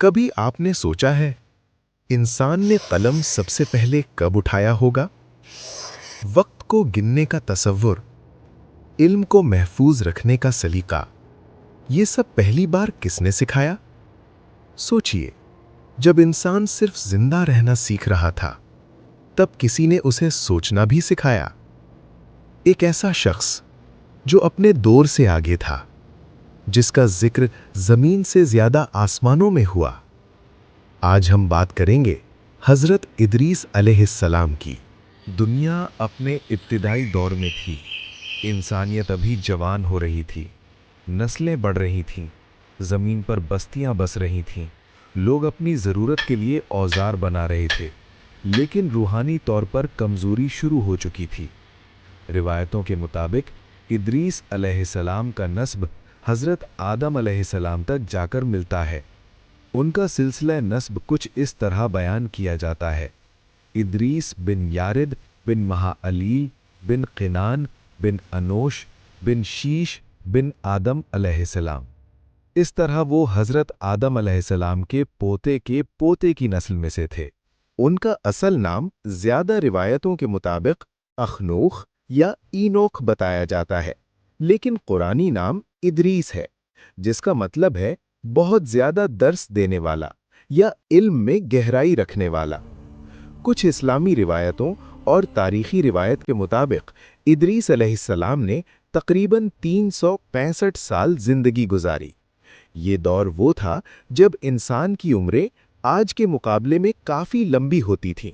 کبھی آپ نے سوچا ہے انسان نے قلم سب سے پہلے کب اٹھایا ہوگا؟ وقت کو گننے کا تصور، علم کو محفوظ رکھنے کا سلیقہ، یہ سب پہلی بار کس نے سکھایا؟ سوچئے، جب انسان صرف زندہ رہنا سیکھ رہا تھا تب کسی نے اسے سوچنا بھی سکھایا۔ ایک ایسا شخص جو اپنے دور سے آگے تھا، جس کا ذکر زمین سے زیادہ آسمانوں میں ہوا۔ آج ہم بات کریں گے حضرت ادریس علیہ السلام کی۔ دنیا اپنے ابتدائی دور میں تھی، انسانیت ابھی جوان ہو رہی تھی، نسلیں بڑھ رہی تھیں، زمین پر بستیاں بس رہی تھیں، لوگ اپنی ضرورت کے لیے اوزار بنا رہے تھے، لیکن روحانی طور پر کمزوری شروع ہو چکی تھی۔ روایتوں کے مطابق ادریس علیہ السلام کا نسب حضرت آدم علیہ السلام تک جا کر ملتا ہے۔ ان کا سلسلہ نسب کچھ اس طرح بیان کیا جاتا ہے: ادریس بن یارد بن مہاعلیل بن قنان بن انوش بن شیش بن آدم علیہ السلام۔ اس طرح وہ حضرت آدم علیہ السلام کے پوتے کی نسل میں سے تھے۔ ان کا اصل نام زیادہ روایتوں کے مطابق اخنوخ یا اینوخ بتایا جاتا ہے، لیکن قرآنی نام ادریس ہے، جس کا مطلب ہے بہت زیادہ درس دینے والا یا علم میں گہرائی رکھنے والا۔ کچھ اسلامی روایتوں اور تاریخی روایت کے مطابق ادریس علیہ السلام نے تقریباً 365 سال زندگی گزاری۔ یہ دور وہ تھا جب انسان کی عمریں آج کے مقابلے میں کافی لمبی ہوتی تھیں۔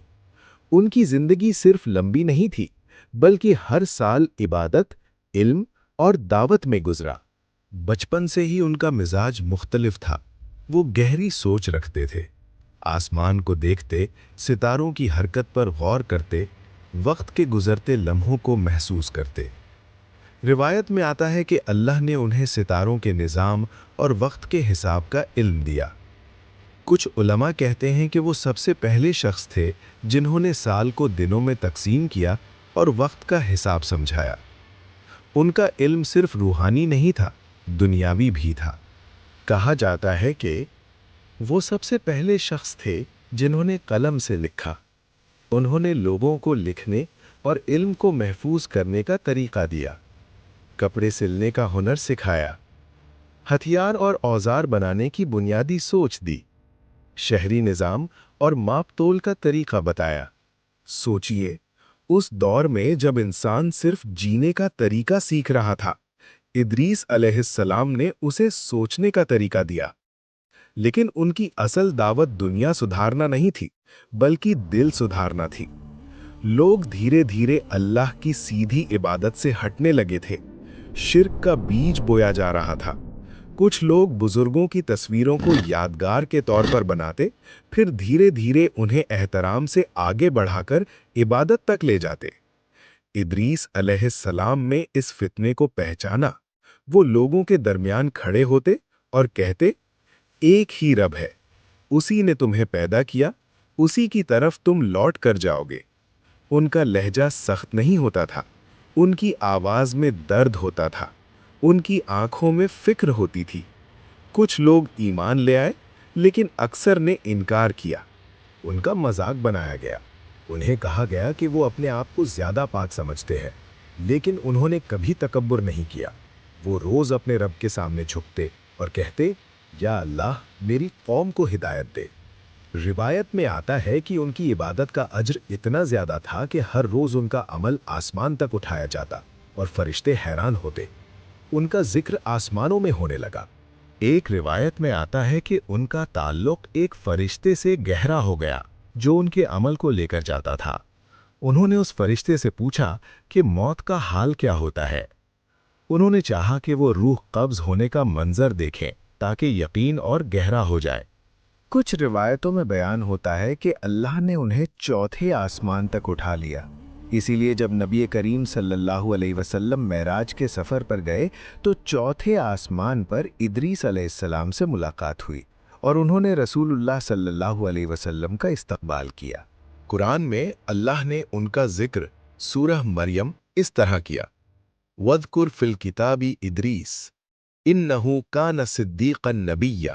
ان کی زندگی صرف لمبی نہیں تھی، بلکہ ہر سال عبادت، علم اور دعوت میں گزرا۔ بچپن سے ہی ان کا مزاج مختلف تھا۔ وہ گہری سوچ رکھتے تھے، آسمان کو دیکھتے، ستاروں کی حرکت پر غور کرتے، وقت کے گزرتے لمحوں کو محسوس کرتے۔ روایت میں آتا ہے کہ اللہ نے انہیں ستاروں کے نظام اور وقت کے حساب کا علم دیا۔ کچھ علماء کہتے ہیں کہ وہ سب سے پہلے شخص تھے جنہوں نے سال کو دنوں میں تقسیم کیا اور وقت کا حساب سمجھایا۔ ان کا علم صرف روحانی نہیں تھا، دنیاوی بھی تھا۔ کہا جاتا ہے کہ وہ سب سے پہلے شخص تھے جنہوں نے قلم سے لکھا۔ انہوں نے لوگوں کو لکھنے اور علم کو محفوظ کرنے کا طریقہ دیا، کپڑے سلنے کا ہنر سکھایا، ہتھیار اور اوزار بنانے کی بنیادی سوچ دی، شہری نظام اور ماپ تول کا طریقہ بتایا۔ سوچئے، اس دور میں جب انسان صرف جینے کا طریقہ سیکھ رہا تھا، ادریس علیہ السلام نے اسے سوچنے کا طریقہ دیا۔ لیکن ان کی اصل دعوت دنیا سدھارنا نہیں تھی، بلکہ دل سدھارنا تھی۔ لوگ دھیرے دھیرے اللہ کی سیدھی عبادت سے ہٹنے لگے تھے، شرک کا بیج بویا جا رہا تھا۔ کچھ لوگ بزرگوں کی تصویروں کو یادگار کے طور پر بناتے، پھر دھیرے دھیرے انہیں احترام سے آگے بڑھا کر عبادت تک لے جاتے۔ ادریس علیہ السلام میں اس فتنے کو پہچانا۔ وہ لوگوں کے درمیان کھڑے ہوتے اور کہتے، ایک ہی رب ہے، اسی نے تمہیں پیدا کیا، اسی کی طرف تم لوٹ کر جاؤ گے۔ ان کا لہجہ سخت نہیں ہوتا تھا، ان کی آواز میں درد ہوتا تھا، ان کی آنکھوں میں فکر ہوتی تھی۔ کچھ لوگ ایمان لے آئے، لیکن اکثر نے انکار کیا۔ ان کا مذاق بنایا گیا، انہیں کہا گیا کہ وہ اپنے آپ کو زیادہ پاک سمجھتے ہیں، لیکن انہوں نے کبھی تکبر نہیں کیا۔ وہ روز اپنے رب کے سامنے جھکتے اور کہتے، یا اللہ میری قوم کو ہدایت دے۔ روایت میں آتا ہے کہ ان کی عبادت کا اجر اتنا زیادہ تھا کہ ہر روز ان کا عمل آسمان تک اٹھایا جاتا اور فرشتے حیران ہوتے۔ ان کا ذکر آسمانوں میں ہونے لگا۔ ایک روایت میں آتا ہے کہ ان کا تعلق ایک فرشتے سے گہرا ہو گیا جو ان کے عمل کو لے کر جاتا تھا۔ انہوں نے اس فرشتے سے پوچھا کہ موت کا حال کیا ہوتا ہے۔ انہوں نے چاہا کہ وہ روح قبض ہونے کا منظر دیکھیں تاکہ یقین اور گہرا ہو جائے۔ کچھ روایتوں میں بیان ہوتا ہے کہ اللہ نے انہیں چوتھے آسمان تک اٹھا لیا۔ اسی لیے جب نبی کریم صلی اللہ علیہ وسلم معراج کے سفر پر گئے تو چوتھے آسمان پر ادریس علیہ السلام سے ملاقات ہوئی اور انہوں نے رسول اللہ صلی اللہ علیہ وسلم کا استقبال کیا۔ قرآن میں اللہ نے ان کا ذکر سورہ مریم اس طرح کیا: وَاذْكُرْ فِي الْكِتَابِ إِدْرِيسَ إِنَّهُ كَانَ صِدِّيقًا نَبِيًّا۔